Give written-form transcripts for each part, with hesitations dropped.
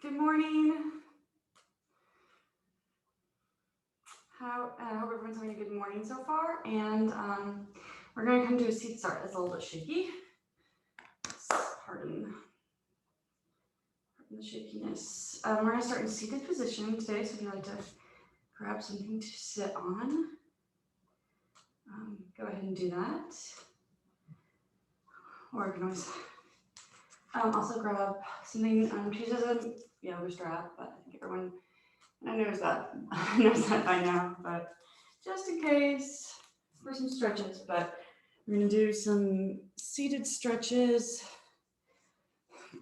Good morning. I hope everyone's having a good morning so far. And we're going to come to a seat start. It's a little bit shaky. Pardon the shakiness. We're going to start in seated position today. So if you'd like to grab something to sit on, go ahead and do that. Or you can always also grab something. She doesn't, yoga strap, but I think everyone knows that by now. But just in case, for some stretches. But we're going to do some seated stretches.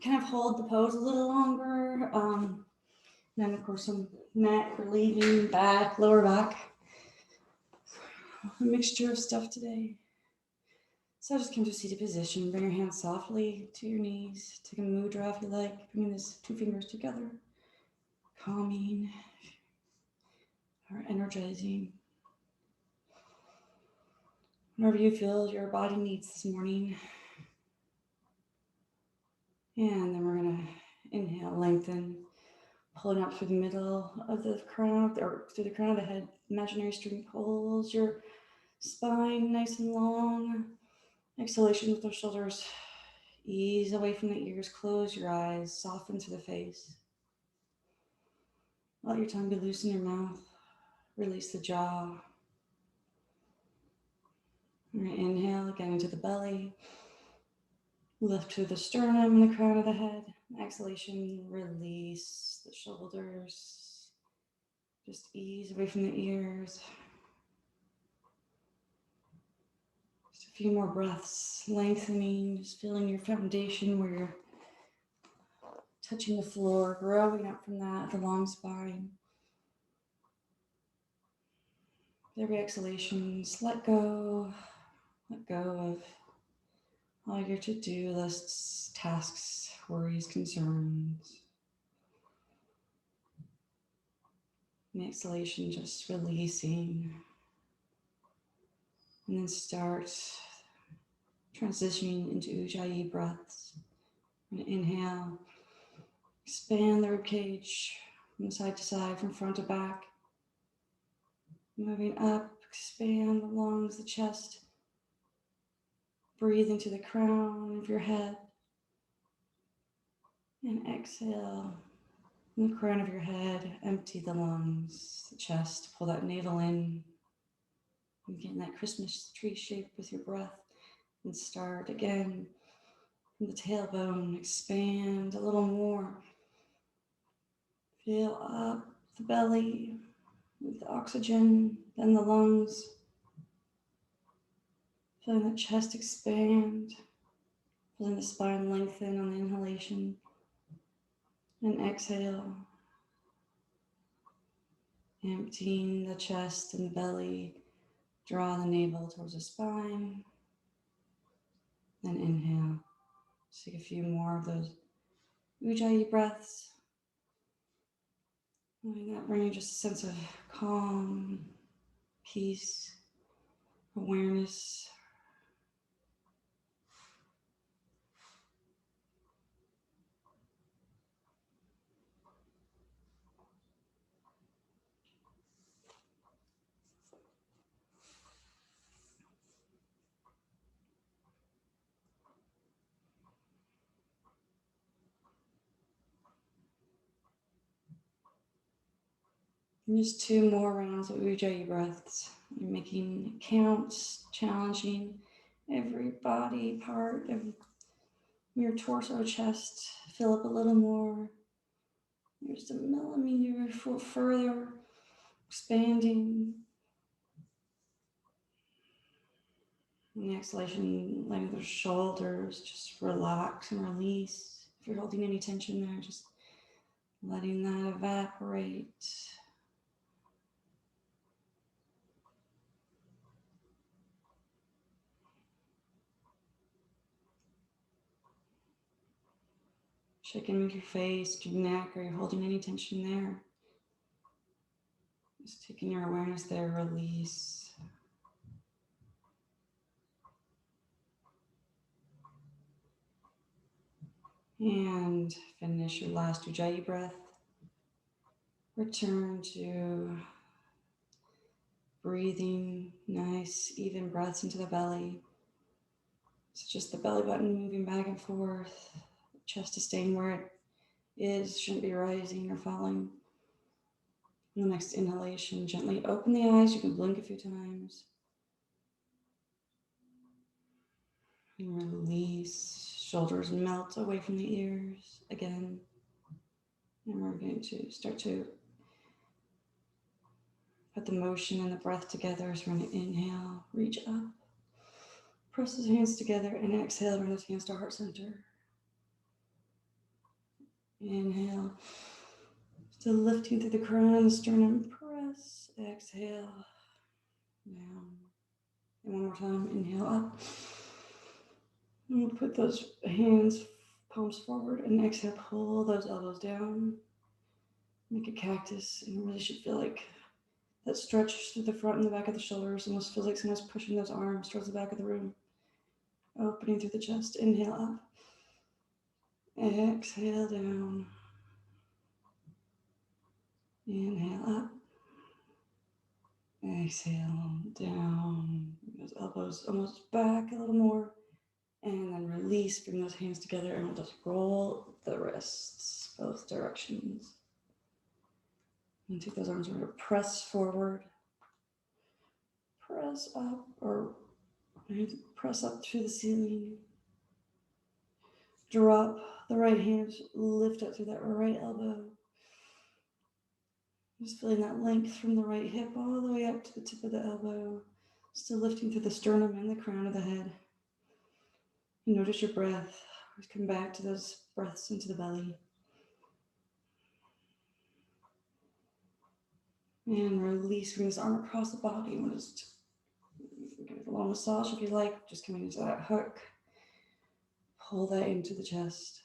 Kind of hold the pose a little longer. Then, of course, some neck relieving, back, lower back. A mixture of stuff today. So just come to a seated position. Bring your hands softly to your knees. Take a mudra if you like. Bringing these two fingers together. Calming or energizing. Whatever you feel your body needs this morning. And then we're going to inhale, lengthen, pulling up through the middle of the crown, or through the crown of the head. Imaginary string pulls your spine nice and long. Exhalation with those shoulders. Ease away from the ears. Close your eyes. Soften to the face. Let your tongue be loose in your mouth. Release the jaw. We're going to inhale again into the belly. Lift through the sternum and the crown of the head. Exhalation, release the shoulders. Just ease away from the ears. Just a few more breaths, lengthening, just feeling your foundation where you're touching the floor, growing up from that, the long spine. With every exhalation, just let go of all your to-do lists, tasks, worries, concerns. And the exhalation, just releasing. And then start transitioning into Ujjayi breaths. And inhale, expand the ribcage from side to side, from front to back. Moving up, expand the lungs, the chest. Breathe into the crown of your head. And exhale, from the crown of your head, empty the lungs, the chest, pull that navel in. And get in that Christmas tree shape with your breath. And start again from the tailbone, expand a little more. Fill up the belly with the oxygen, then the lungs. Feeling the chest expand, feeling the spine lengthen on the inhalation. And exhale, emptying the chest and the belly. Draw the navel towards the spine. Then inhale. Just take a few more of those Ujjayi breaths. Letting that bring you just a sense of calm, peace, awareness. And just 2 more rounds of Ujjayi breaths. You're making counts, challenging every body part of your torso, chest. Fill up a little more. Just a millimeter further, expanding. And the exhalation, letting those shoulders just relax and release. If you're holding any tension there, just letting that evaporate. Check in with your face, your neck. Are you holding any tension there? Just taking your awareness there, release. And finish your last Ujjayi breath. Return to breathing nice, even breaths into the belly. So just the belly button moving back and forth, chest is staying where it is, shouldn't be rising or falling. On the next inhalation, gently open the eyes. You can blink a few times. And release. Shoulders melt away from the ears again. And we're going to start to put the motion and the breath together. So we're going to inhale, reach up, press those hands together, and exhale, bring those hands to heart center. Inhale, still lifting through the crown, sternum, press, exhale, down. And one more time, inhale up. And we'll put those hands, palms forward, and exhale, pull those elbows down. Make a cactus, and you really should feel like that stretch through the front and the back of the shoulders. Almost feels like someone's pushing those arms towards the back of the room. Opening through the chest, inhale up. Exhale down. Inhale up. Exhale down. Those elbows almost back a little more. And then release, bring those hands together, and we'll just roll the wrists both directions. And take those arms over, press forward. Press up, or press up through the ceiling. Drop the right hand, lift up through that right elbow. Just feeling that length from the right hip all the way up to the tip of the elbow. Still lifting through the sternum and the crown of the head. And notice your breath. Come back to those breaths into the belly. And release, bring this arm across the body. We'll just give it a little massage if you like. Just coming into that hook. Pull that into the chest.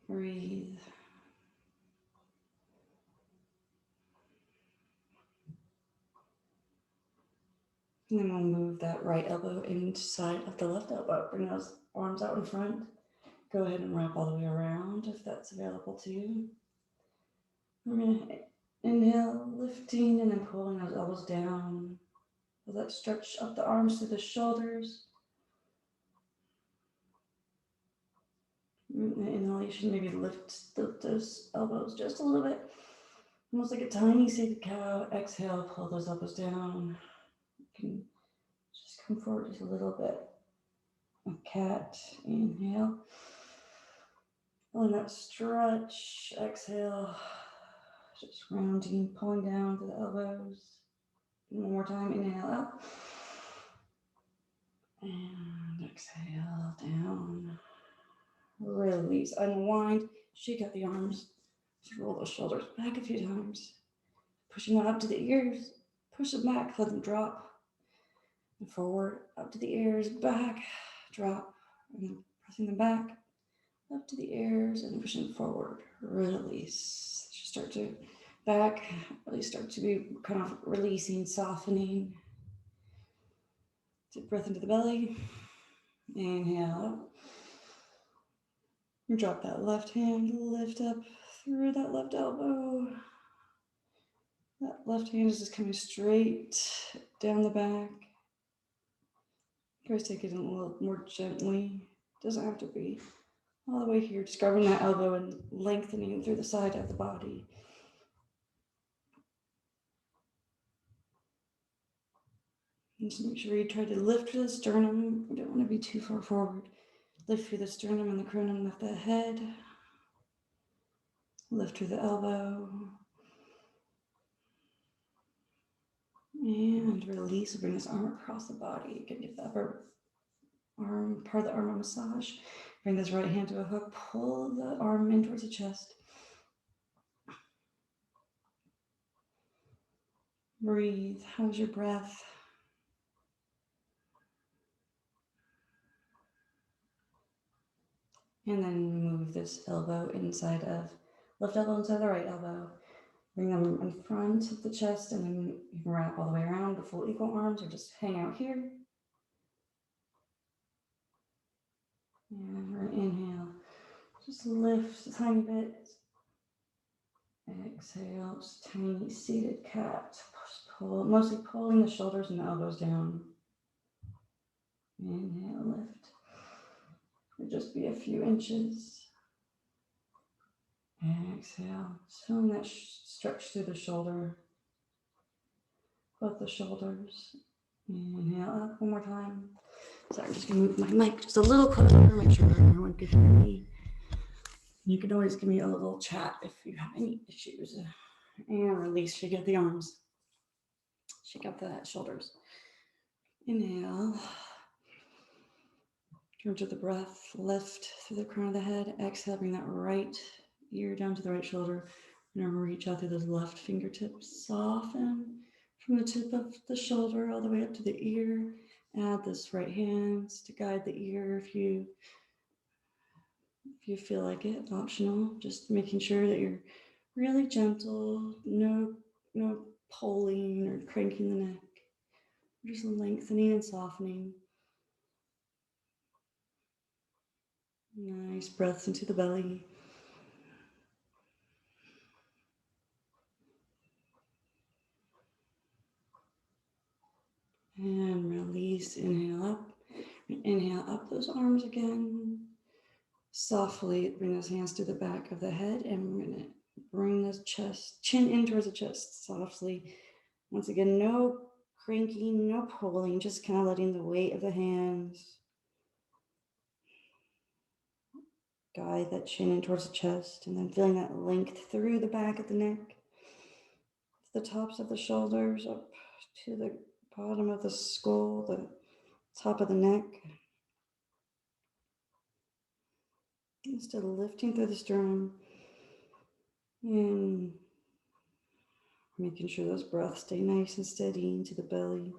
Breathe. And then we'll move that right elbow inside of the left elbow. Bring those arms out in front. Go ahead and wrap all the way around if that's available to you. We're going to inhale, lifting, and then pulling those elbows down. Let's stretch up the arms to the shoulders. Inhalation, maybe lift those elbows just a little bit. Almost like a tiny seated cow. Exhale, pull those elbows down. You can just come forward just a little bit. A cat, inhale. Feeling that stretch, exhale. Just rounding, pulling down to the elbows. One more time, inhale up. And exhale, down. Release, unwind, shake out the arms. Just roll those shoulders back a few times. Pushing them up to the ears. Push them back, let them drop. And forward, up to the ears, back, drop. And then pressing them back, up to the ears, and pushing forward. Release. Just start to back, really start to be kind of releasing, softening. Deep breath into the belly. Inhale up. Drop that left hand, lift up through that left elbow. That left hand is just coming straight down the back. Always take it a little more gently. Doesn't have to be all the way here. Just grabbing that elbow and lengthening through the side of the body. And just make sure you try to lift through the sternum. You don't want to be too far forward. Lift through the sternum and the crown of the head. Lift through the elbow. And release. Bring this arm across the body. You can give the upper arm, part of the arm a massage. Bring this right hand to a hook. Pull the arm in towards the chest. Breathe. How's your breath? And then move this elbow inside of, left elbow inside the right elbow. Bring them in front of the chest, and then you can wrap all the way around the full eagle arms, or just hang out here. And we're gonna inhale, just lift a tiny bit. Exhale, just tiny seated cat. Just pull, mostly pulling the shoulders and the elbows down. Inhale, lift. It'll just be a few inches. Exhale, just feeling that stretch through the shoulder, both the shoulders. Inhale up one more time. Sorry, I'm just gonna move my mic just a little closer, make sure everyone can hear me. You can always give me a little chat if you have any issues. And release, shake out the arms. Shake out the shoulders. Inhale. Turn to the breath, lift through the crown of the head. Exhale, bring that right ear down to the right shoulder. We're gonna reach out through those left fingertips. Soften from the tip of the shoulder all the way up to the ear. Add this right hand to guide the ear if you feel like it, optional. Just making sure that you're really gentle, no pulling or cranking the neck. Just lengthening and softening. Nice breaths into the belly. And release, inhale up. Inhale up those arms again. Softly bring those hands to the back of the head, and we're gonna bring the chest, chin in towards the chest softly. Once again, no cranking, no pulling, just kind of letting the weight of the hands guide that chin in towards the chest, and then feeling that length through the back of the neck, the tops of the shoulders up to the bottom of the skull, the top of the neck. Instead of lifting through the sternum and making sure those breaths stay nice and steady into the belly.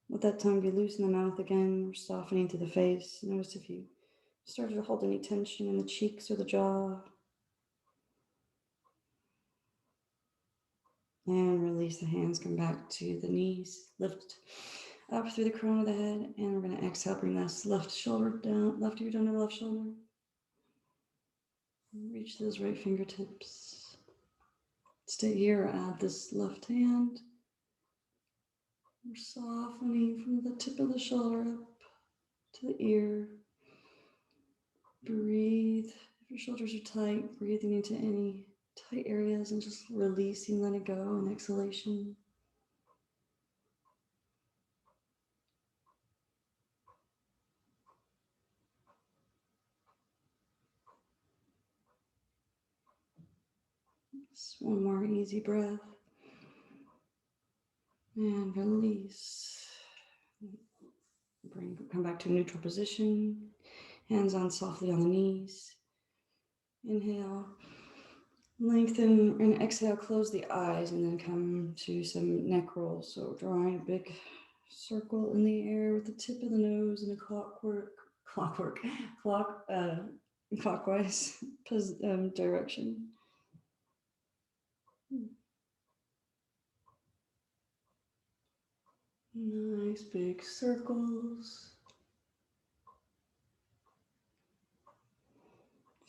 Let that tongue be loose in the mouth again. We're softening to the face. Notice if you started to hold any tension in the cheeks or the jaw. And release the hands, come back to the knees. Lift up through the crown of the head. And we're going to exhale, bring this left shoulder down, left ear down to the left shoulder. Reach those right fingertips. Stay here, add this left hand. We're softening from the tip of the shoulder up to the ear. Breathe. If your shoulders are tight, breathing into any tight areas and just releasing, letting go, and exhalation. Just one more easy breath. And release. Come back to a neutral position. Hands on softly on the knees. Inhale. Lengthen and exhale, close the eyes, and then come to some neck rolls. So drawing a big circle in the air with the tip of the nose in a clockwise direction. Nice big circles.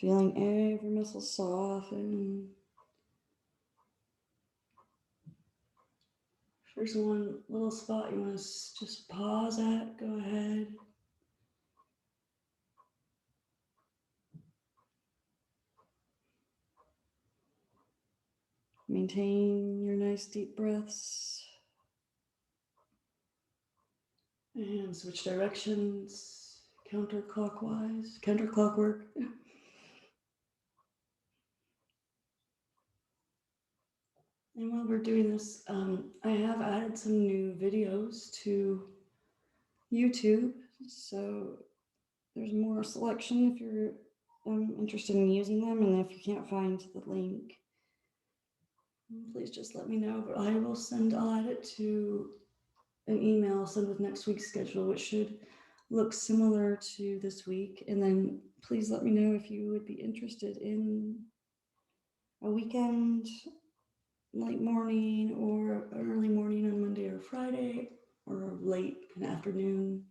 Feeling every muscle soften. If there's one little spot you want to just pause at, go ahead. Maintain your nice deep breaths. And switch directions, counterclockwork. And while we're doing this, I have added some new videos to YouTube. So there's more selection if you're interested in using them. And if you can't find the link, please just let me know. But I'll add it to an email, send with next week's schedule, which should look similar to this week. And then please let me know if you would be interested in a weekend, late morning, or early morning on Monday or Friday, or late kind of afternoon.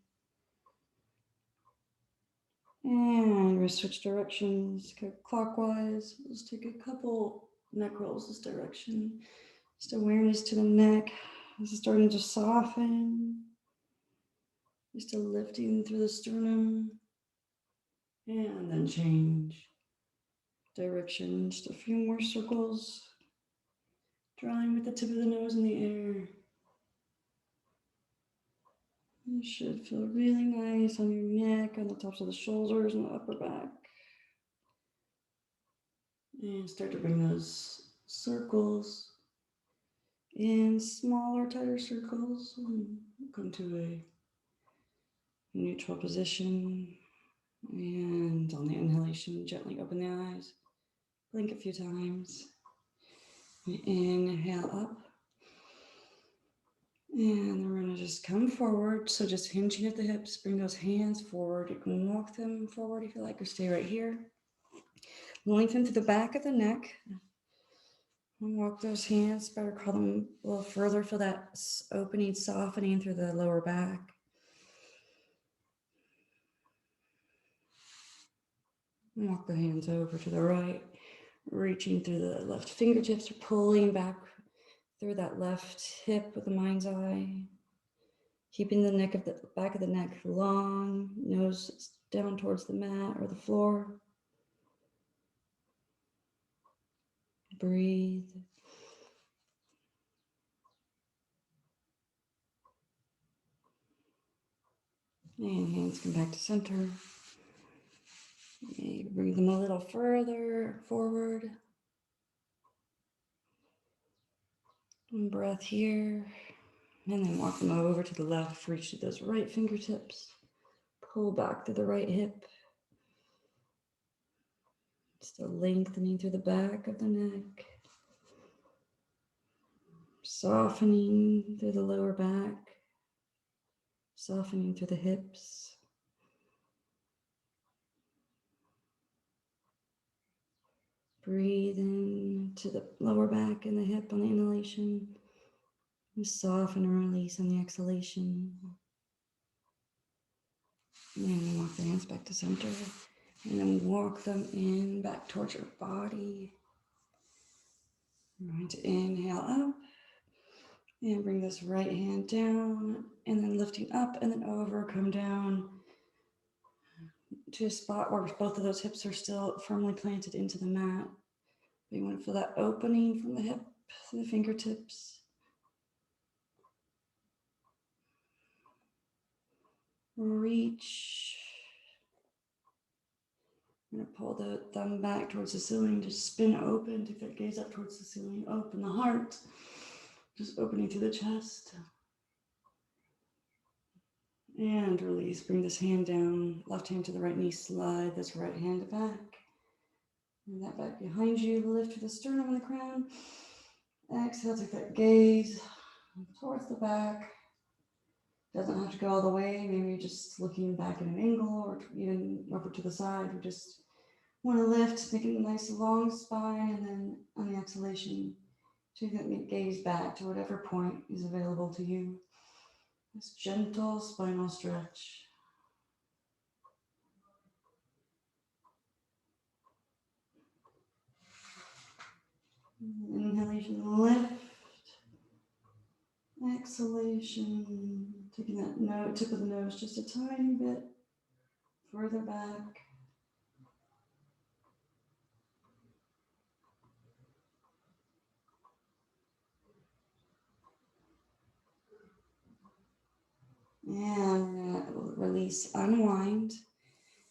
And we'll switch directions, go clockwise. Let's take a couple neck rolls this direction. Just awareness to the neck. This is starting to soften. Just a lifting through the sternum. And then change direction. Just a few more circles. Drawing with the tip of the nose in the air. It should feel really nice on your neck, on the tops of the shoulders and the upper back. And start to bring those circles in smaller, tighter circles. And come to a neutral position. And on the inhalation, gently open the eyes. Blink a few times. Inhale up. And we're going to just come forward. So just hinging at the hips, bring those hands forward. You can walk them forward if you like, or stay right here. Lengthen to the back of the neck. And walk those hands, better crawl them a little further. Feel that opening, softening through the lower back. And walk the hands over to the right, reaching through the left fingertips or pulling back through that left hip with the mind's eye. Keeping the neck of the back of the neck long, nose down towards the mat or the floor. Breathe. And hands come back to center. Maybe bring them a little further forward. And breath here. And then walk them over to the left. Reach to those right fingertips. Pull back to the right hip. Still lengthening through the back of the neck. Softening through the lower back. Softening through the hips. Breathe in to the lower back and the hip on the inhalation. And soften and release on the exhalation. And then walk the hands back to center. And then walk them in back towards your body. You're going to inhale up. And bring this right hand down. And then lifting up and then over. Come down to a spot where both of those hips are still firmly planted into the mat. But you want to feel that opening from the hip to the fingertips. Reach. I'm going to pull the thumb back towards the ceiling. Just spin open. Take that gaze up towards the ceiling. Open the heart. Just opening through the chest. And release. Bring this hand down. Left hand to the right knee. Slide this right hand back. Bring that back behind you. Lift to the sternum and the crown. Exhale. Take that gaze towards the back. Doesn't have to go all the way. Maybe just looking back at an angle or even over to the side. We just want to lift, make it a nice long spine, and then on the exhalation, take that gaze back to whatever point is available to you. This gentle spinal stretch. Inhalation, lift. Exhalation, taking that tip of the nose just a tiny bit further back. And release, unwind.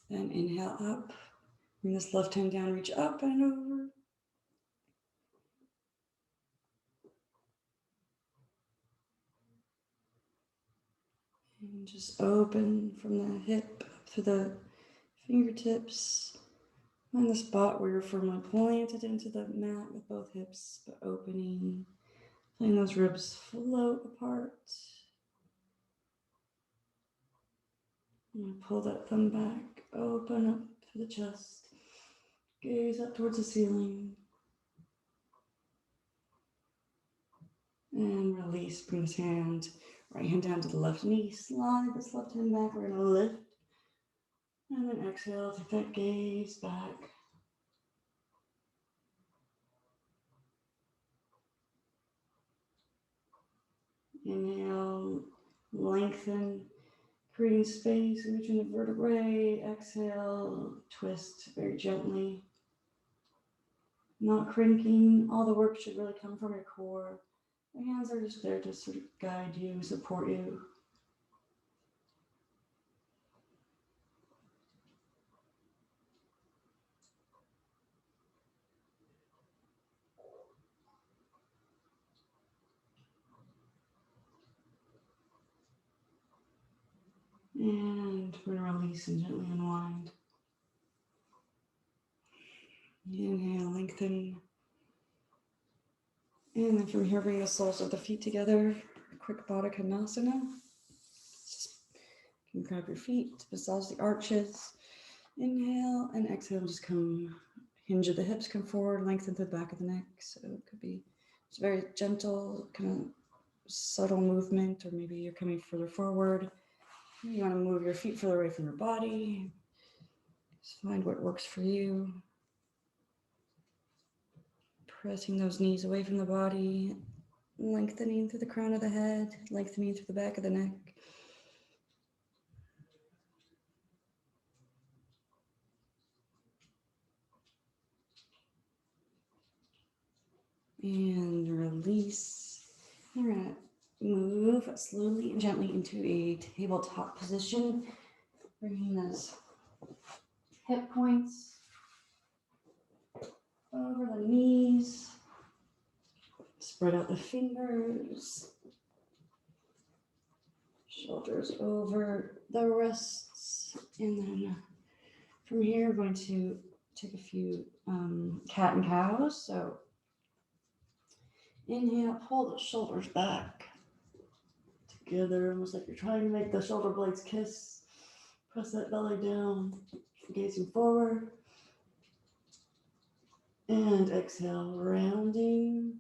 Then inhale up. Bring this left hand down, reach up and over. And just open from the hip to the fingertips. Find the spot where you're firmly planted into the mat with both hips, but opening. Letting those ribs float apart. And pull that thumb back, open up to the chest. Gaze up towards the ceiling. And release. Bring this hand, right hand down to the left knee. Slide this left hand back. We're going to lift. And then exhale, take that gaze back. Inhale, lengthen, creating space in between the vertebrae. Exhale, twist very gently. Not cranking. All the work should really come from your core. The hands are just there to sort of guide you, support you. And we're going to release and gently unwind. Inhale, lengthen. And then from here, bring the soles of the feet together. A quick Baddha Konasana. Just you can grab your feet, massage the arches. Inhale and exhale, just come, hinge of the hips, come forward, lengthen the back of the neck. So it could be just very gentle, kind of subtle movement, or maybe you're coming further forward. You want to move your feet further away from your body. Just find what works for you. Pressing those knees away from the body, lengthening through the crown of the head, lengthening through the back of the neck. And release. We're going to move slowly and gently into a tabletop position, bringing those hip points over the knees. Spread out the fingers. Shoulders over the wrists. And then from here, I'm going to take a few cat and cows. So inhale, pull the shoulders back together, almost like you're trying to make the shoulder blades kiss. Press that belly down, gazing forward. And exhale, rounding.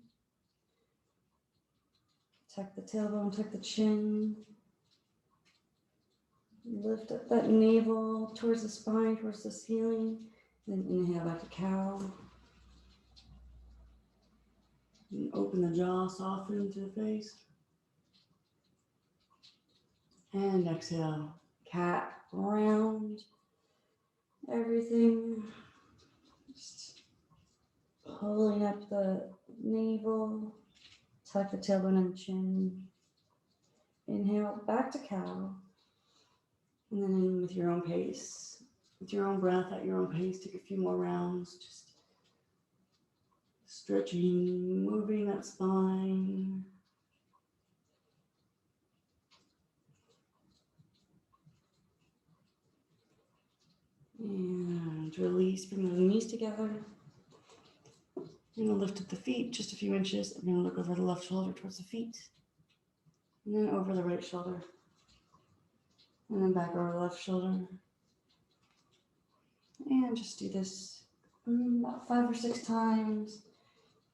Tuck the tailbone, tuck the chin. Lift up that navel towards the spine, towards the ceiling. Then inhale back to cow. And open the jaw, soften to the face. And exhale, cat, round. Everything. Just pulling up the navel. Tuck the tailbone and chin. Inhale, back to cow. And then in with your own pace. With your own breath at your own pace, take a few more rounds. Just stretching, moving that spine. And release, bring the knees together. I'm going to lift up the feet just a few inches. I'm going to look over the left shoulder towards the feet. And then over the right shoulder. And then back over the left shoulder. And just do this about 5 or 6 times.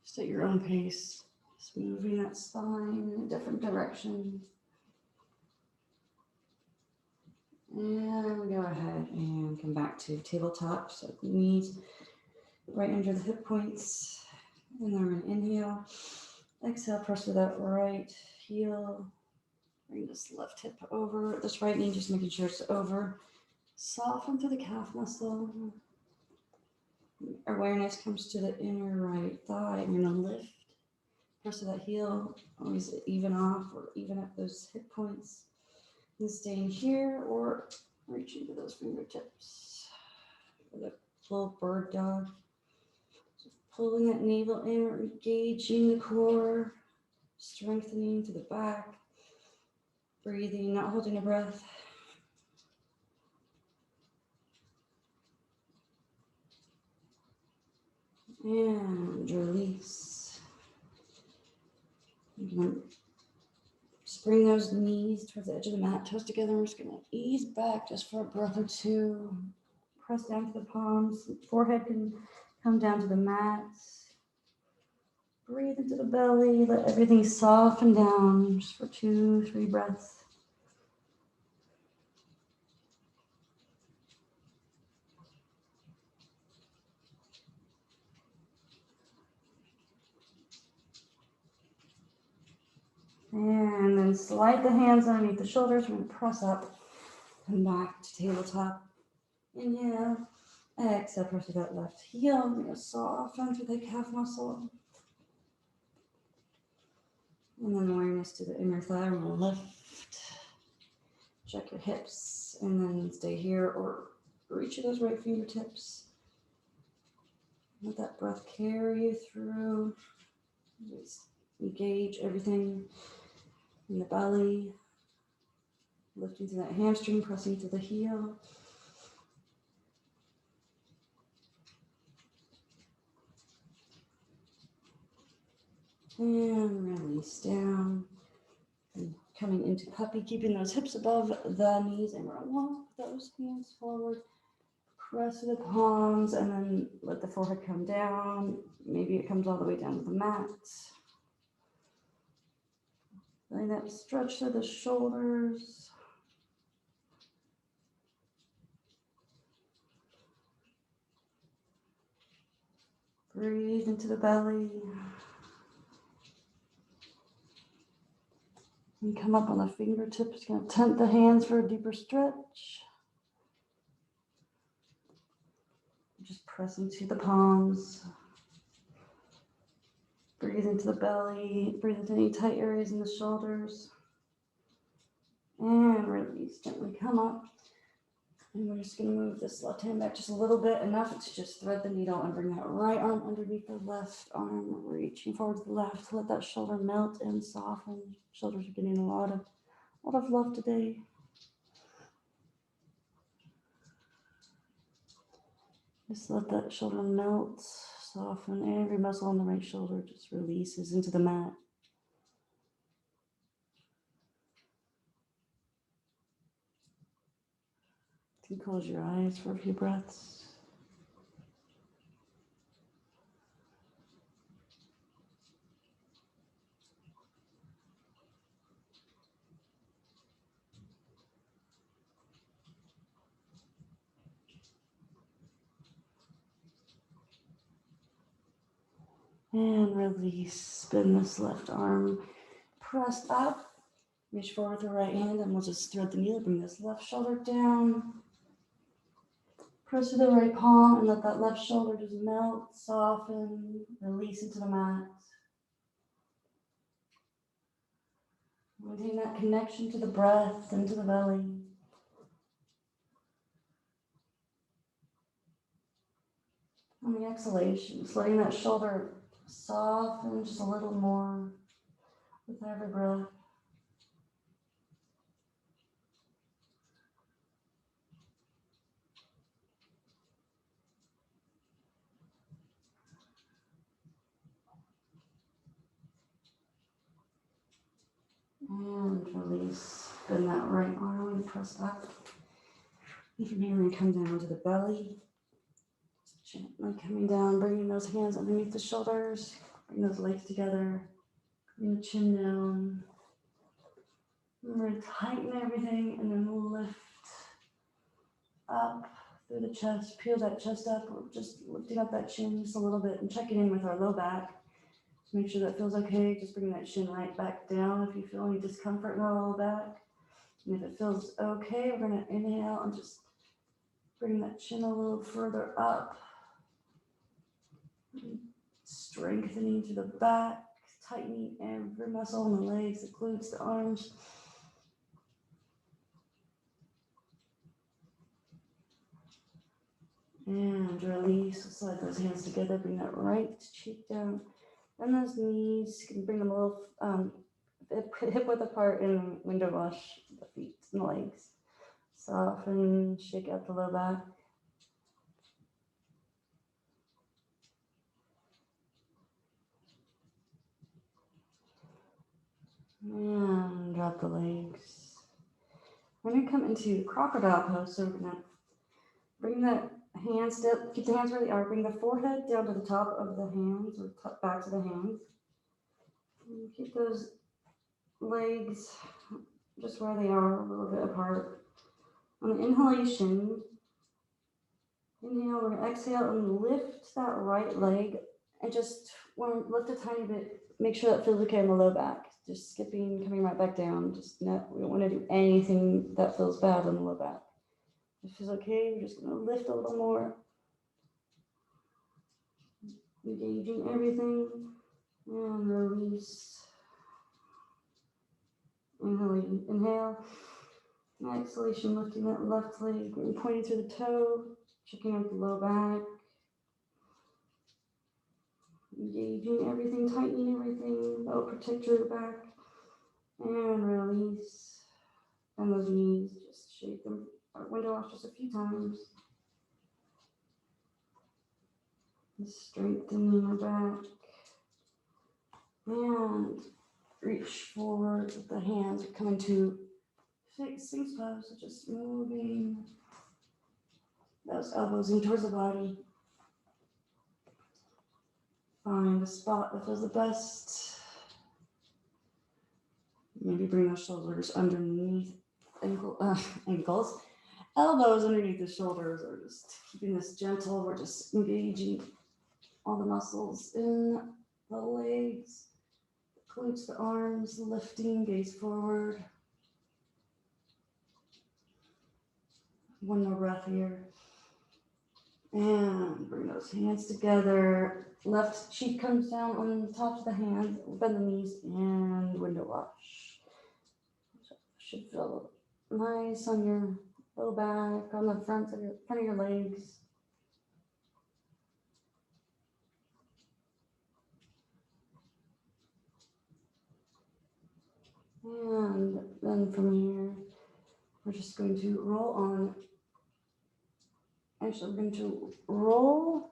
Just at your own pace. Just moving that spine in a different direction. And we go ahead and come back to tabletop. So knees right under the hip points. And then we're going to inhale. Exhale, press with that right heel. Bring this left hip over. This right knee, just making sure it's over. Soften through the calf muscle. Awareness comes to the inner right thigh. I'm going to lift. Press with that heel. Always even off or even up those hip points. And staying here or reaching to those fingertips. For the full bird dog. So pulling that navel in, engaging the core. Strengthening to the back. Breathing, not holding a breath. And release. You're going to bring those knees towards the edge of the mat, toes together. We're just going to ease back just for a breath or two. press down to the palms. Forehead can come down to the mat. Breathe into the belly. Let everything soften down just for 2-3 breaths. And then slide the hands underneath the shoulders. We're going to press up and back to tabletop. Inhale. Exhale, press with that left heel. We're going to soften through the calf muscle. And then awareness to the inner thigh. We're going to lift. Check your hips. And then stay here or reach to those right fingertips. Let that breath carry you through. Just engage everything in the belly. Lifting through that hamstring, pressing to the heel. And release down. And coming into puppy, keeping those hips above the knees. And we're going to walk those hands forward. Press the palms and then let the forehead come down. Maybe it comes all the way down to the mat. Letting that stretch through the shoulders. Breathe into the belly. And come up on the fingertips. Going to tent the hands for a deeper stretch. Just press into the palms. Breathe into the belly. Breathe into any tight areas in the shoulders. And release. Gently come up. And we're just going to move this left hand back just a little bit, enough to just thread the needle and bring that right arm underneath the left arm, reaching forward to the left. Let that shoulder melt and soften. Shoulders are getting a lot of love today. Just let that shoulder melt, soften. Every muscle on the right shoulder just releases into the mat. You can close your eyes for a few breaths. And release. Spin this left arm pressed up. Reach forward with the right hand and we'll just thread the needle. Bring this left shoulder down. Press with the right palm and let that left shoulder just melt, soften, release into the mat. Maintain that connection to the breath and to the belly. On the exhalation, just letting that shoulder soften just a little more with every breath. And release. Bend that right arm and press up. And from here, we're going to come down to the belly. Gently coming down, bringing those hands underneath the shoulders. Bring those legs together. Bring the chin down. And we're going to tighten everything and then we'll lift up through the chest. Peel that chest up. We're just lifting up that chin just a little bit and checking in with our low back. Make sure that feels okay. Just bring that chin right back down if you feel any discomfort in our low back. And if it feels okay, we're going to inhale and just bring that chin a little further up. Strengthening to the back, tightening every muscle in the legs, the glutes, the arms. And release. Slide those hands together. Bring that right cheek down. And those knees, you can bring them a little hip width apart and window wash the feet and the legs. Soften, shake out the low back. And drop the legs. We're going to come into crocodile pose. So we're going to bring that Hands still, keep the hands where they are. Bring the forehead down to the top of the hands or back to the hands. And keep those legs just where they are, a little bit apart. On the inhalation, inhale, we're gonna exhale and lift that right leg and just lift a tiny bit. Make sure that feels okay in the low back. Just skipping, coming right back down. Just no, we don't want to do anything that feels bad in the low back. If it feels okay, we're just gonna lift a little more. Engaging everything and release. Inhale. Exhalation, lifting that left leg, pointing to the toe, checking out the low back. Engaging everything, tightening everything, that will protect your back. And release. And those knees, just shake them. Window wash just a few times. Strengthening our back. And reach forward with the hands. We come into Sphinx pose, so just moving those elbows in towards the body. Find a spot that feels the best. Maybe bring those shoulders underneath ankles. Elbows underneath the shoulders, or just keeping this gentle. We're just engaging all the muscles in the legs, the glutes, the arms, lifting, gaze forward. One more breath here. And bring those hands together. Left cheek comes down on the tops of the hands. Bend the knees and window wash. Should feel nice on your low back, on the front of your legs. And then from here, we're just going to roll on. Actually, we're going to roll.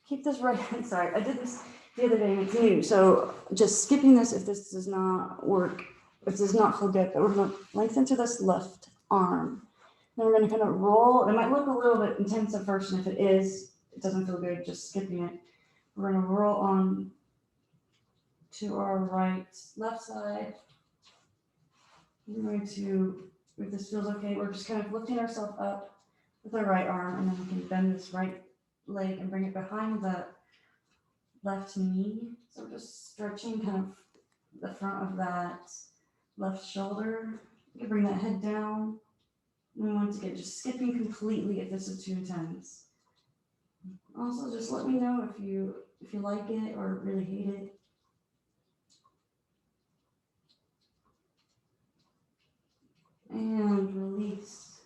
Keep this right hand. Sorry, I did this the other day and it's new. So just skipping this if this does not work, if this does not feel good, but we're going to lengthen to this left arm. Then we're going to kind of roll. It might look a little bit intense at first, and if it is, it doesn't feel good, just skipping it. We're going to roll on to our left side. We're going to, if this feels okay, we're just kind of lifting ourselves up with our right arm, and then we can bend this right leg and bring it behind the left knee. So we're just stretching kind of the front of that left shoulder. You can bring that head down. And once again, just skipping completely if this is too intense. Also, just let me know if you like it or really hate it. And release.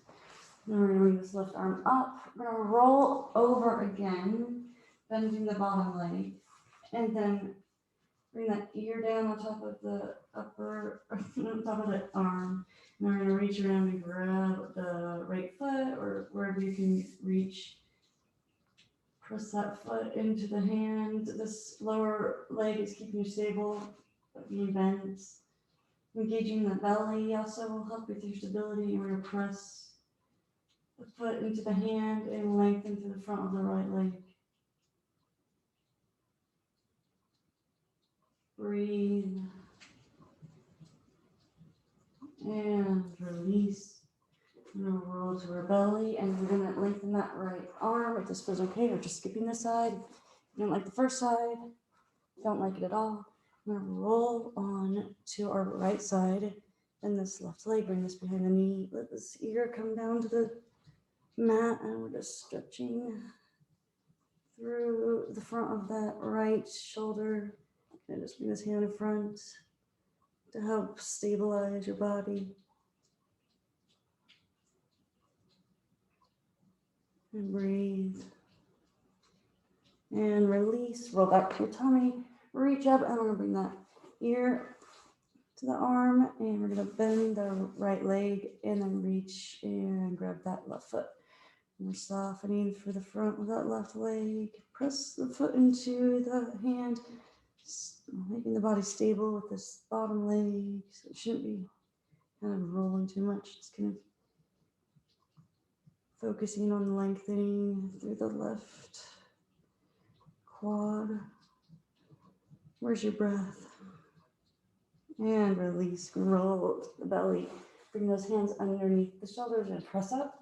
Then we're going to bring this left arm up. We're going to roll over again, bending the bottom leg. And then bring that ear down on top of the on top of the arm. And we're going to reach around and grab the right foot or wherever you can reach. Press that foot into the hand. This lower leg is keeping you stable, but being bent. Engaging the belly also will help with your stability. We're going to press the foot into the hand and lengthen to the front of the right leg. Breathe. And release. We're going to roll to our belly and we're going to lengthen that right arm. If this feels okay, we're just skipping this side. If you don't like the first side, don't like it at all. We're going to roll on to our right side. And this left leg, bring this behind the knee. Let this ear come down to the mat and we're just stretching through the front of that right shoulder. And just bring this hand in front to help stabilize your body. And breathe. And release. Roll back to your tummy. Reach up and we're going to bring that ear to the arm. And we're going to bend the right leg and then reach and grab that left foot. And we're softening for the front of that left leg. Press the foot into the hand, making the body stable with this bottom leg. So it shouldn't be kind of rolling too much. Just kind of Focusing on lengthening through the left quad. Where's your breath? And release, roll to the belly. Bring those hands underneath the shoulders and press up.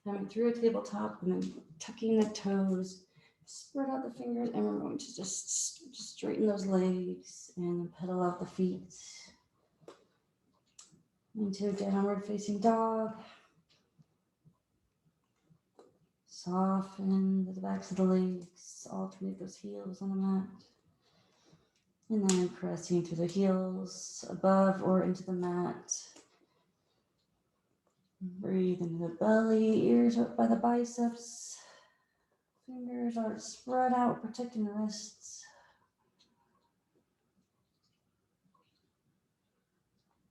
Coming through a tabletop and then tucking the toes. Spread out the fingers and we're going to just straighten those legs and pedal out the feet. Into downward facing dog. Soften the backs of the legs, alternate those heels on the mat. And then pressing through the heels above or into the mat. Breathe into the belly, ears up by the biceps. Fingers are spread out, protecting the wrists.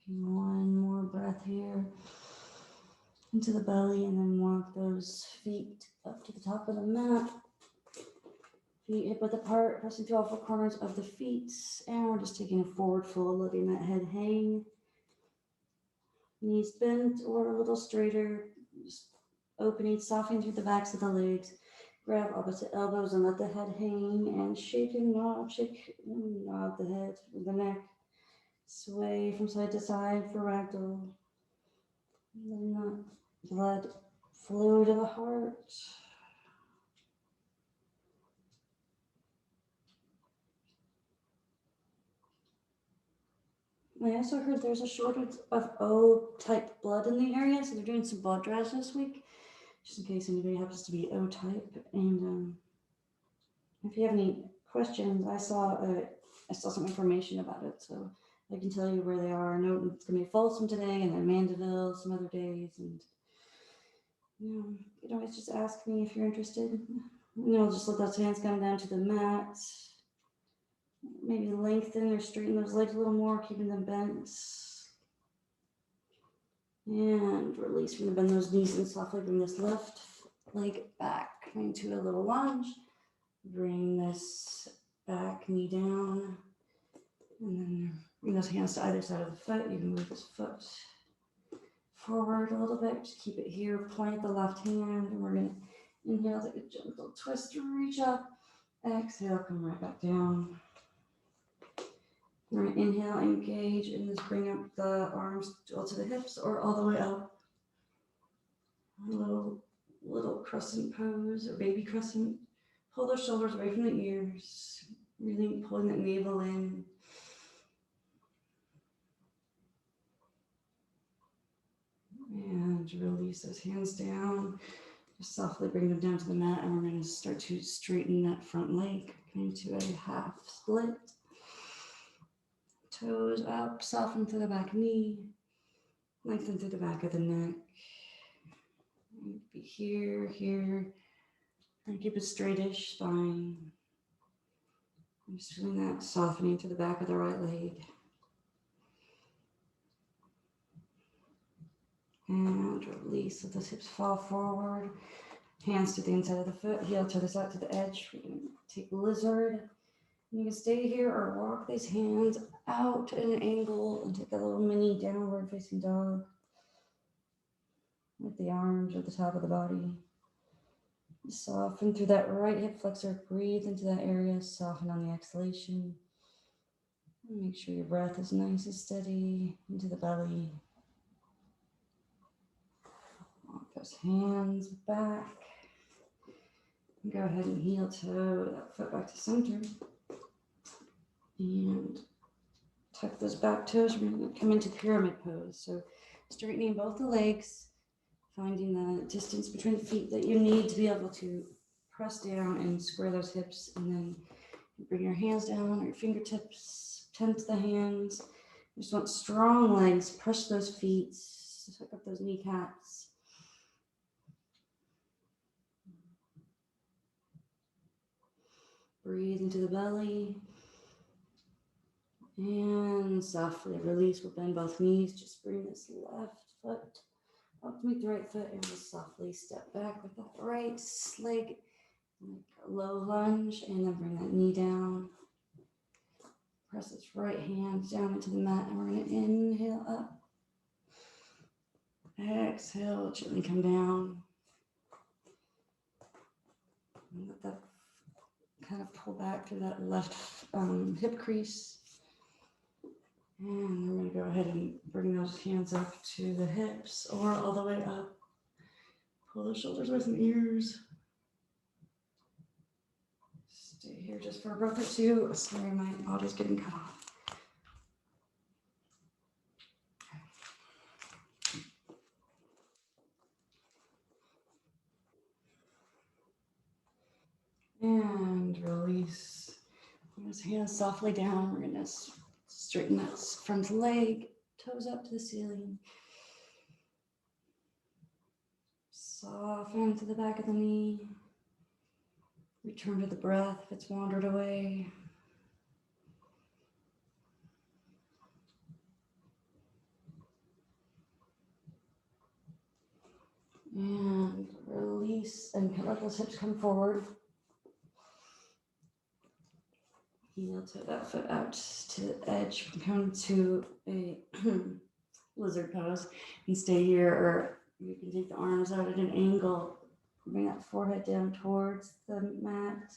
One more breath here. Into the belly and then walk those feet up to the top of the mat. Feet hip width apart, pressing through all four corners of the feet. And we're just taking a forward fold, letting that head hang. Knees bent or a little straighter. Just opening, softening through the backs of the legs. Grab opposite elbows and let the head hang. And shake and nod the head with the neck. Sway from side to side for ragdoll. Letting that blood flow to the heart. I also heard there's a shortage of O-type blood in the area, so they're doing some blood drives this week, just in case anybody happens to be O-type. And if you have any questions, I saw some information about it, so I can tell you where they are. I know it's gonna be Folsom today, and then Mandeville some other days, and you can always just ask me if you're interested. And I'll just let those hands come down to the mat. Maybe lengthen or straighten those legs a little more, keeping them bent. And release from the bend those knees and softly bring this left leg back into a little lunge. Bring this back knee down. And then bring those hands to either side of the foot. You can move this foot forward a little bit. Just keep it here. Point the left hand. And we're going to inhale, take a gentle twist to reach up. Exhale, come right back down. We're going to inhale, engage, and just bring up the arms to the hips or all the way up. A little crescent pose or baby crescent. Pull those shoulders away from the ears. Really pulling that navel in. And release those hands down. Just softly bring them down to the mat, and we're going to start to straighten that front leg. Coming to a half split. Toes up, soften through the back knee, lengthen through the back of the neck. Be here, and keep a straightish spine. I'm just feeling that softening through the back of the right leg. And release, let those hips fall forward. Hands to the inside of the foot, heel to the side to the edge. We're going to take lizard. You can stay here or walk these hands out at an angle and take a little mini downward facing dog with the arms at the top of the body. Soften through that right hip flexor. Breathe into that area. Soften on the exhalation. And make sure your breath is nice and steady into the belly. Walk those hands back. And go ahead and heel toe that foot back to center. And tuck those back toes. We're going to come into pyramid pose. So straightening both the legs, finding the distance between the feet that you need to be able to press down and square those hips. And then bring your hands down or your fingertips, tent the hands. You just want strong legs. Press those feet. Tuck up those kneecaps. Breathe into the belly. And softly release. We'll bend both knees. Just bring this left foot up to meet the right foot and just softly step back with that right leg. Like a low lunge and then bring that knee down. Press this right hand down into the mat and we're going to inhale up. Exhale, gently come down. And let that kind of pull back to that left hip crease. And I'm going to go ahead and bring those hands up to the hips or all the way up. Pull the shoulders away from the ears. Stay here just for a breath or two. Sorry, my body's getting cut off. And release. Bring those hands softly down. We're going to straighten that front leg, toes up to the ceiling. Soften to the back of the knee. Return to the breath if it's wandered away. And release and let those hips come forward. Heel to that foot out to the edge. Come to a lizard pose. You can stay here, or you can take the arms out at an angle. Bring that forehead down towards the mat.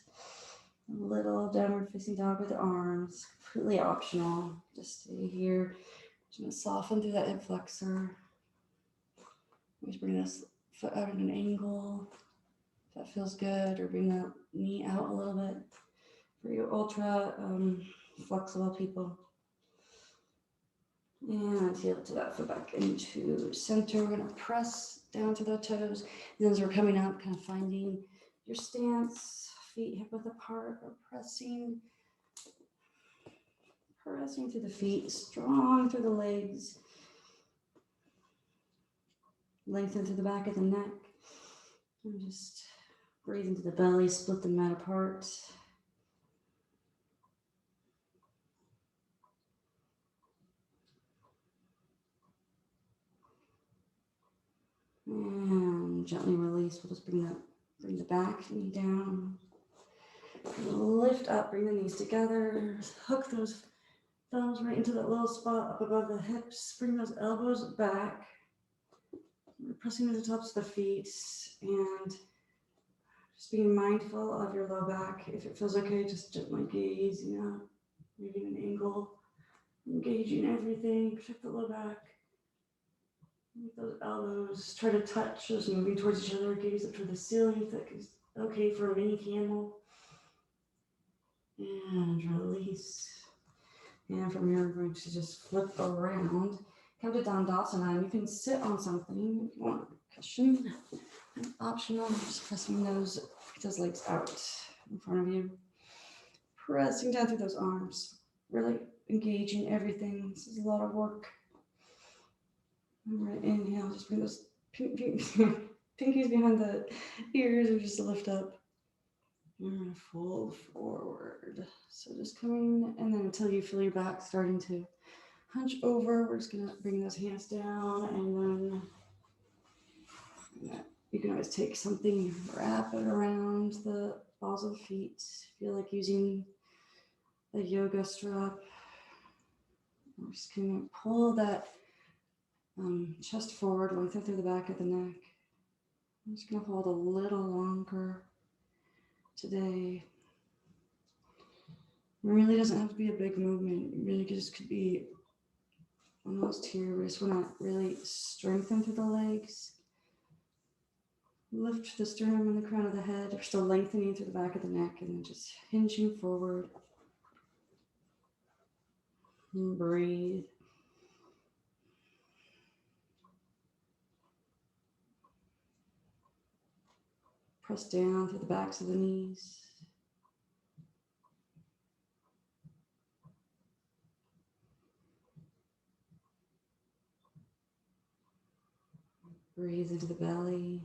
A little downward facing dog with the arms. Completely optional. Just stay here. Just gonna soften through that hip flexor. Always bring this foot out at an angle. If that feels good, or bring that knee out a little bit. For you ultra flexible people. And heel to that foot back into center. We're gonna press down to the toes. And as we're coming up, kind of finding your stance, feet hip width apart, or pressing through the feet, strong through the legs. Lengthen through the back of the neck. And just breathe into the belly, split the mat apart. And gently release. We'll just bring the back knee down. Lift up, bring the knees together. Hook those thumbs right into that little spot up above the hips. Bring those elbows back. We're pressing to the tops of the feet and just being mindful of your low back. If it feels okay, just gently gazing up, maybe an angle, engaging everything. Protect the low back. Make those elbows, try to touch, just moving towards each other, gaze up to the ceiling if that is okay for a mini camel. And release. And from here, we're going to just flip around. Come to Dandasana, and you can sit on something if you want a cushion. And optional, just pressing those legs out in front of you. Pressing down through those arms, really engaging everything. This is a lot of work. All right, inhale, just bring those pinkies behind the ears and just lift up. We're going to fold forward. So just coming, and then until you feel your back starting to hunch over, we're just going to bring those hands down, and then you can always take something, wrap it around the balls of the feet. Feel like using a yoga strap. We're just going to pull that chest forward, lengthen through the back of the neck. I'm just going to hold a little longer today. It really doesn't have to be a big movement. It really just could be almost here. We just want to really strengthen through the legs. Lift the sternum and the crown of the head. We're still lengthening through the back of the neck, and then just hinging forward. And breathe. Press down through the backs of the knees. Breathe into the belly.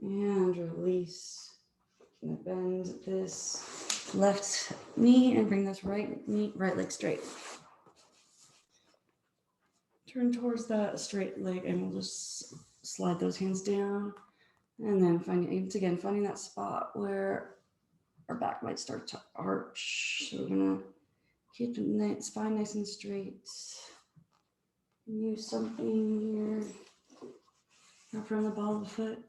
And release. I'm going to bend this left knee and bring this right leg straight. Turn towards that straight leg, and we'll just slide those hands down. And then finding that spot where our back might start to arch. So we're gonna keep the spine nice and straight. Use something here up around the ball of the foot,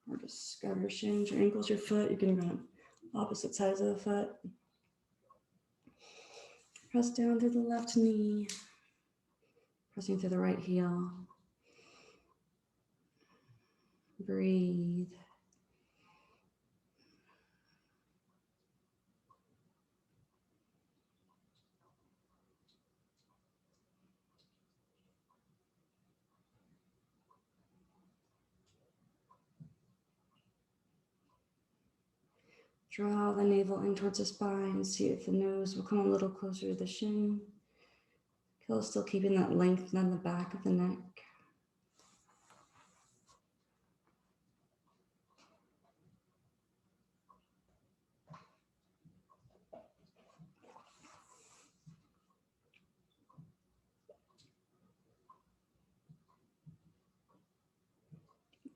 or just grab your shins, your ankles, your foot. You can go on opposite sides of the foot. Press down through the left knee, pressing through the right heel. Breathe. Draw the navel in towards the spine. See if the nose will come a little closer to the shin. Still keeping that length on the back of the neck.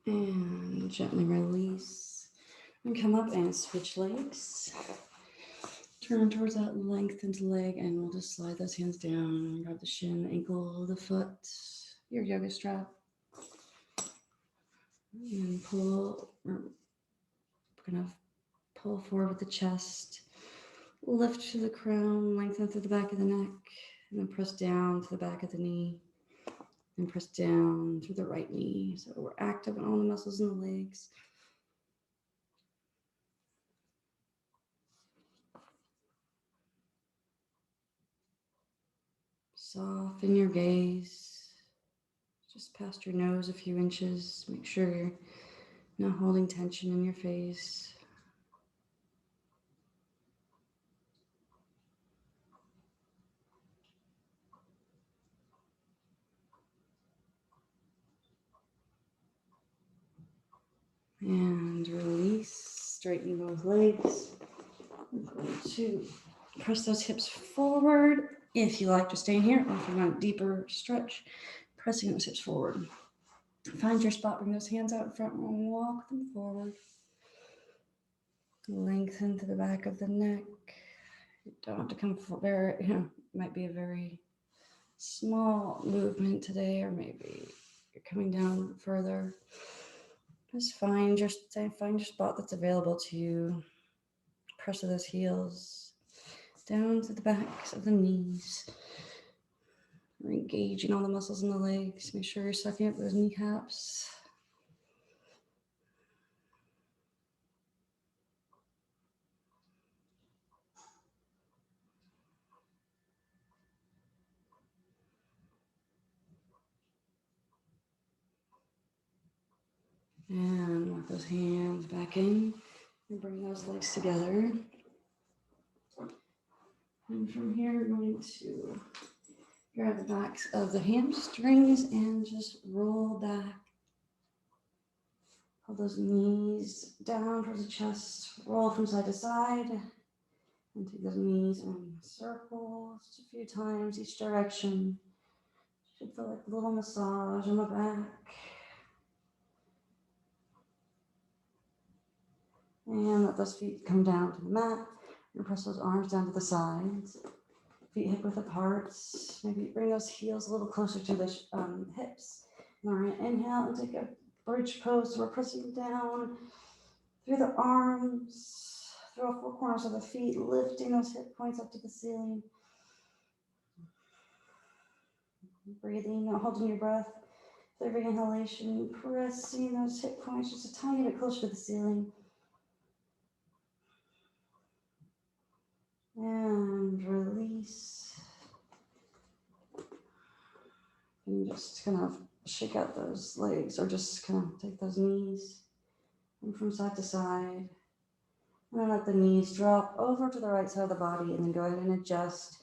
And gently release. And come up and switch legs. Turn towards that lengthened leg, and we'll just slide those hands down. Grab the shin, the ankle, the foot, your yoga strap. And pull, we're gonna pull forward with the chest. Lift to the crown, lengthen through the back of the neck, and then press down to the back of the knee. And press down through the right knee. So we're active in all the muscles in the legs. Soften your gaze. Just past your nose a few inches. Make sure you're not holding tension in your face. And release. Straighten both legs. I'm going to press those hips forward. If you like to stay in here, or if you want a deeper stretch, pressing those hips forward. Find your spot, bring those hands out in front and walk them forward. Lengthen to the back of the neck. You don't have to come very, might be a very small movement today, or maybe you're coming down further. Just find your spot that's available to you. Press those heels down to the backs of the knees. We're engaging all the muscles in the legs. Make sure you're sucking up those kneecaps. And walk those hands back in and bring those legs together. And from here, we're going to grab the backs of the hamstrings and just roll back. Pull those knees down towards the chest. Roll from side to side. And take those knees in circles a few times each direction. Should feel like a little massage on the back. And let those feet come down to the mat. And press those arms down to the sides. Feet hip width apart. Maybe bring those heels a little closer to the hips. And we're gonna inhale and take a bridge pose. So we're pressing down through the arms, through all four corners of the feet, lifting those hip points up to the ceiling. Breathing, not holding your breath. For every inhalation, pressing those hip points just a tiny bit closer to the ceiling. And release. And just kind of shake out those legs, or just kind of take those knees and from side to side. And then let the knees drop over to the right side of the body, and then go ahead and adjust.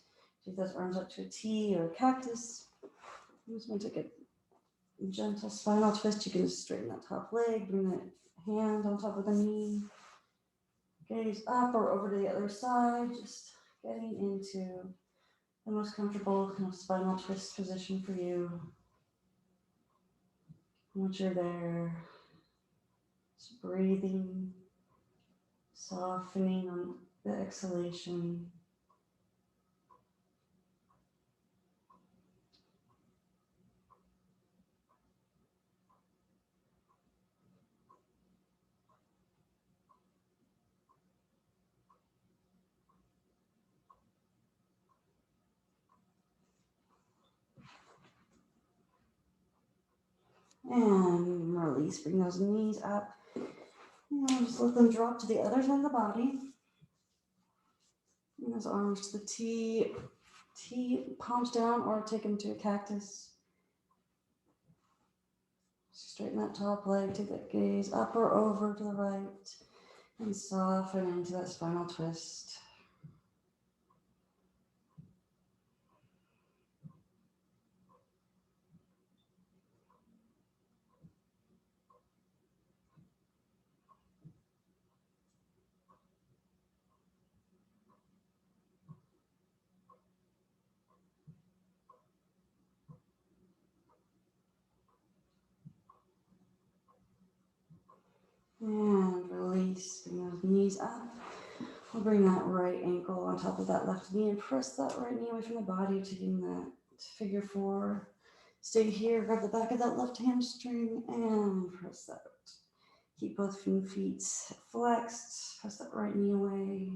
Take those arms up to a T or a cactus. I'm just going to take a gentle spinal twist. You can just straighten that top leg, bring that hand on top of the knee. Gaze up or over to the other side, just getting into the most comfortable kind of spinal twist position for you. Once you're there, just breathing, Softening on the exhalation. And release, bring those knees up. And just let them drop to the other side of the body. Bring those arms to the T, palms down, or take them to a cactus. Straighten that top leg, take that gaze up or over to the right, and soften into that spinal twist. And release, bring those knees up. We'll bring that right ankle on top of that left knee and press that right knee away from the body, taking that figure four. Stay here, grab the back of that left hamstring and press that. Keep both feet flexed, press that right knee away.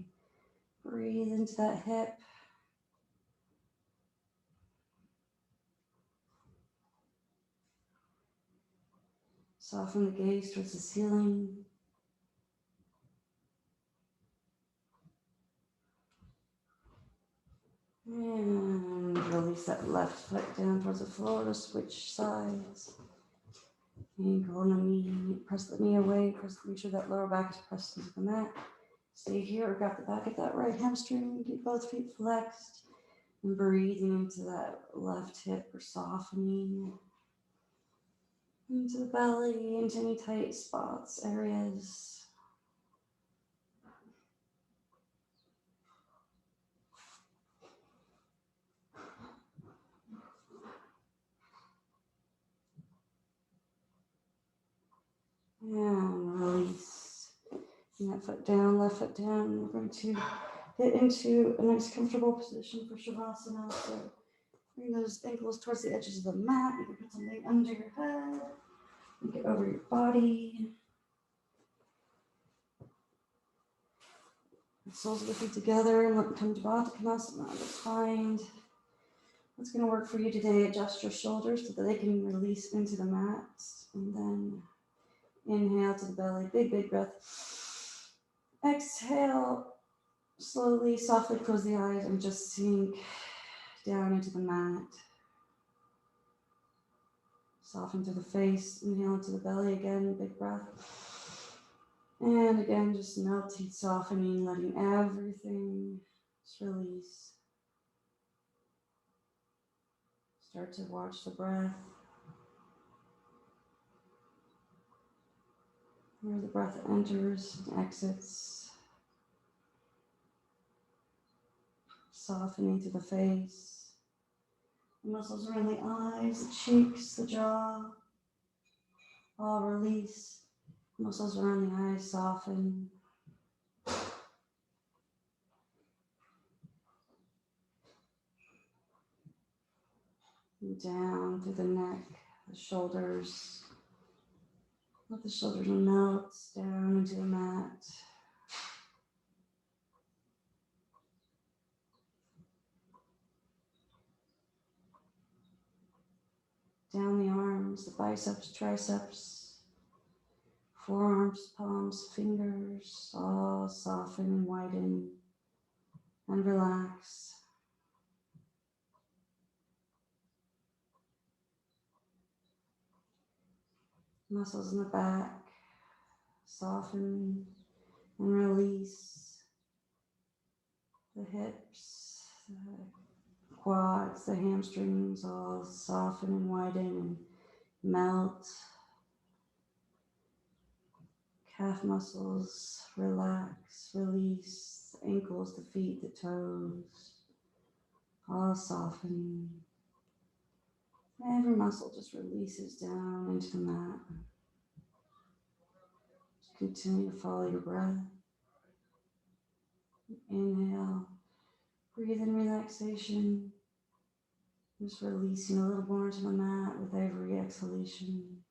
Breathe into that hip. Soften the gaze towards the ceiling. And release that left foot down towards the floor to switch sides. Ankle on the knee, press the knee away, make sure that lower back is pressed into the mat. Stay here or grab the back of that right hamstring, keep both feet flexed. And breathing into that left hip or softening. Into the belly, into any tight spots, areas. And release. Bring that foot down, left foot down. We're going to get into a nice comfortable position for Shavasana. So bring those ankles towards the edges of the mat. You can put something under your head. Get over your body. The soles of the feet together and let them come to Baddha Konasana. That's fine. What's going to work for you today? Adjust your shoulders so that they can release into the mat. And then inhale to the belly. Big, big breath. Exhale. Slowly, softly close the eyes and just sink down into the mat. Soften through the face. Inhale into the belly again. Big breath. And again, just melting, softening, letting everything just release. Start to watch the breath. Where the breath enters and exits. Softening through the face. The muscles around the eyes, the cheeks, the jaw. All release. Muscles around the eyes soften. And down through the neck, the shoulders. Let the shoulders melt down into the mat. Down the arms, the biceps, triceps, forearms, palms, fingers, all soften and widen and relax. Muscles in the back, soften and release. The hips, the quads, the hamstrings, all soften and widen and melt. Calf muscles, relax, release. The ankles, the feet, the toes, all soften. Every muscle just releases down into the mat. Just continue to follow your breath. Inhale, breathe in relaxation. Just releasing a little more to the mat with every exhalation.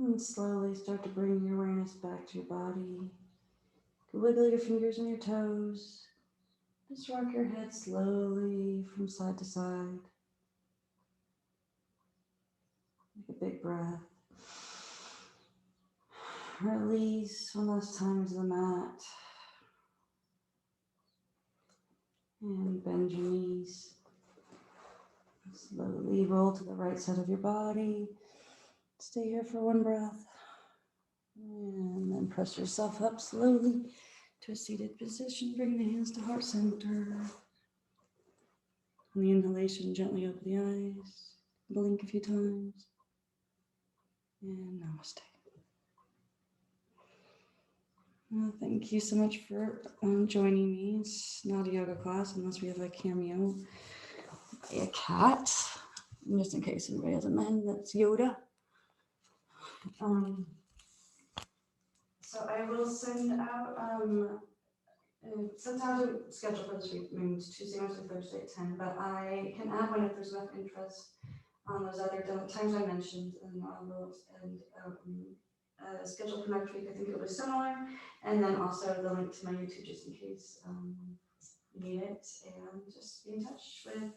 And slowly start to bring your awareness back to your body. Wiggle your fingers and your toes. Just rock your head slowly from side to side. Take a big breath. Release one last time to the mat. And bend your knees. Slowly roll to the right side of your body. Stay here for one breath. And then press yourself up slowly to a seated position. Bring the hands to heart center. On the inhalation, gently open the eyes. Blink a few times. And namaste. Well, thank you so much for joining me. It's not a yoga class unless we have a cameo by a cat. Just in case anybody has a man that's Yoda. So I will send out, sometimes I'm scheduled for this week, means Tuesday, Wednesday, Thursday at 10, but I can add one if there's enough interest on those other times I mentioned, and schedule for next week, I think it'll be similar, and then also the link to my YouTube just in case you need it, and just be in touch with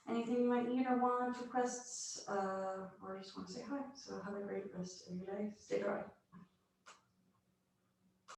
anything you might need or want, requests, or just want to say hi. So have a great rest of your day. Stay dry.